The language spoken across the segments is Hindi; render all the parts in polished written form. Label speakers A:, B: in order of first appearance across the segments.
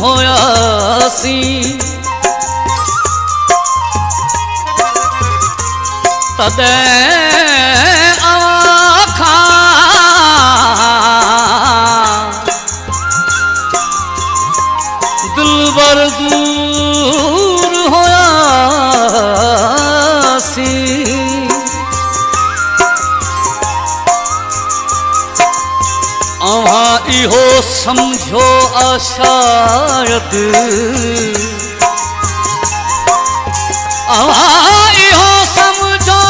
A: होया सी तदे आखा दिलबर दूर होया सी अवा इहो समझो आशायद अवा इहो समझो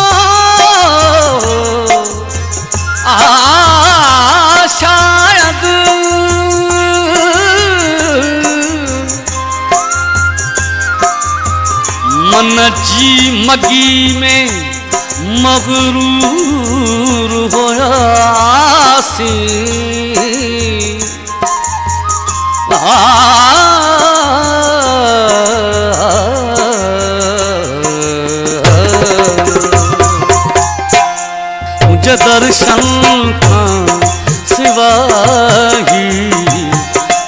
A: आशायद मन जी मगी में मगरूर होया सी मुझे दर्शन का सिवाही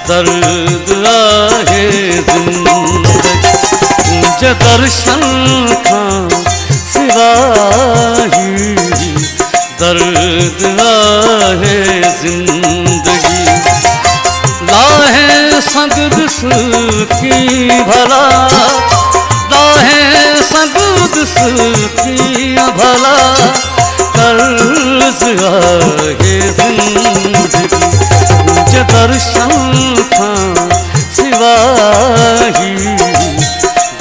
A: दर्द आहे जिंदगी मुझे दर्शन का सिवाही दर्द आहे जिंदगी लाहे संगदस की भला लाहे संगदस की भला कर्ज आहे जिंदगी मुझे दर्शन का सिवाही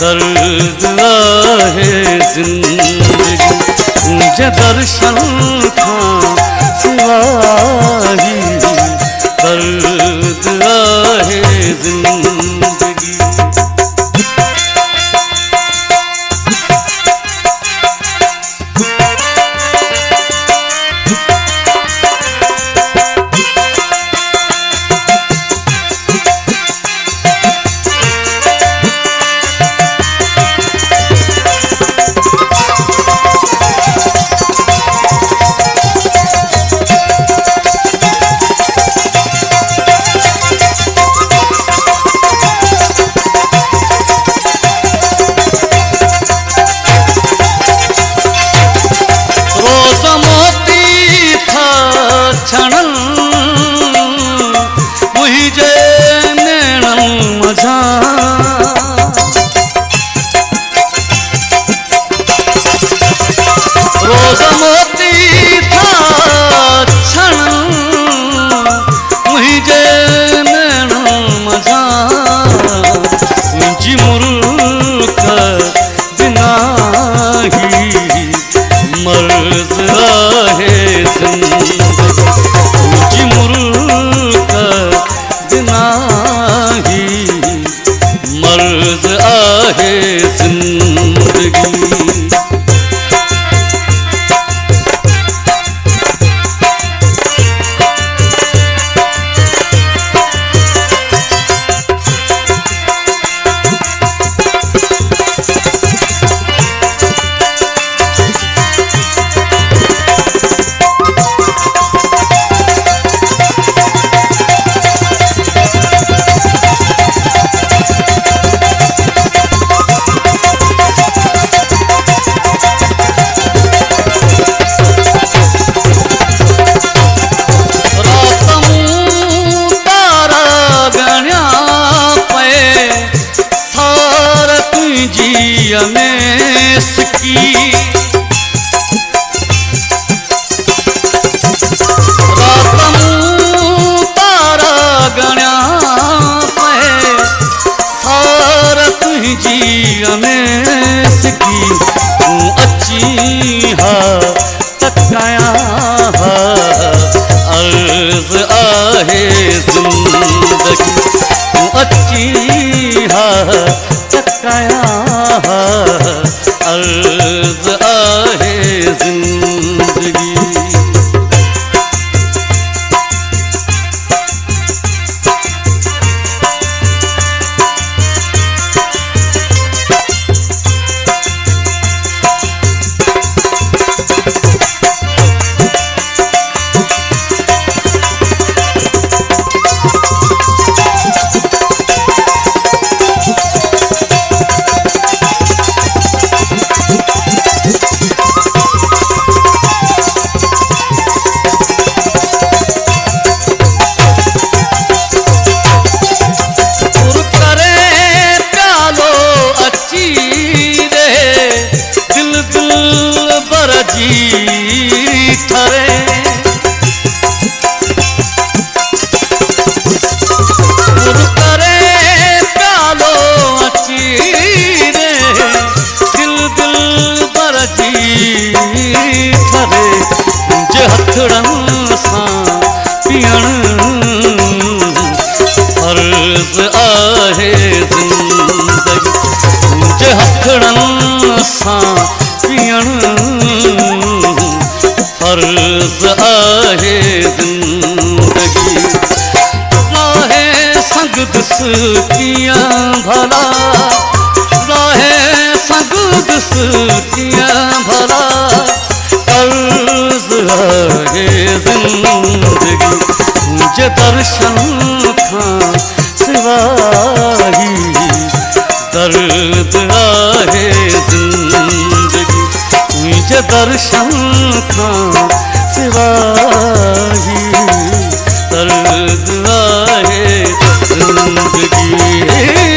A: दर्द आहे जिंदगी मुझे दर्शन का सिवाही दर्द आहे जिंदगी रोज मोती था क्षण मुझे नैन मजा मुझी मुल्क बिना ही मर्ज आहे जिंदगी मुझी मुल्क बिना ही मर्ज आहे जिंदगी अच्छी हा चकाया अर्ज आहे जिंदगी जी ठरे करे प्यालो अची रे दिल दिल बर जी ठरे जे हथड़न सां पियण फर्ज आहे ज़िंदगी जे हथड़न सां पियण फर्ज आहे ज़िंदगी राहे संग दिस कीअं भला राहे संग दिस कीअं भला कर्ज आहे ज़िंदगी जे दर्शन खां सिवाही दर्द आहे ज़िंदगी मुझे दर्शन खां सिवाही दर्द आहे ज़िंदगी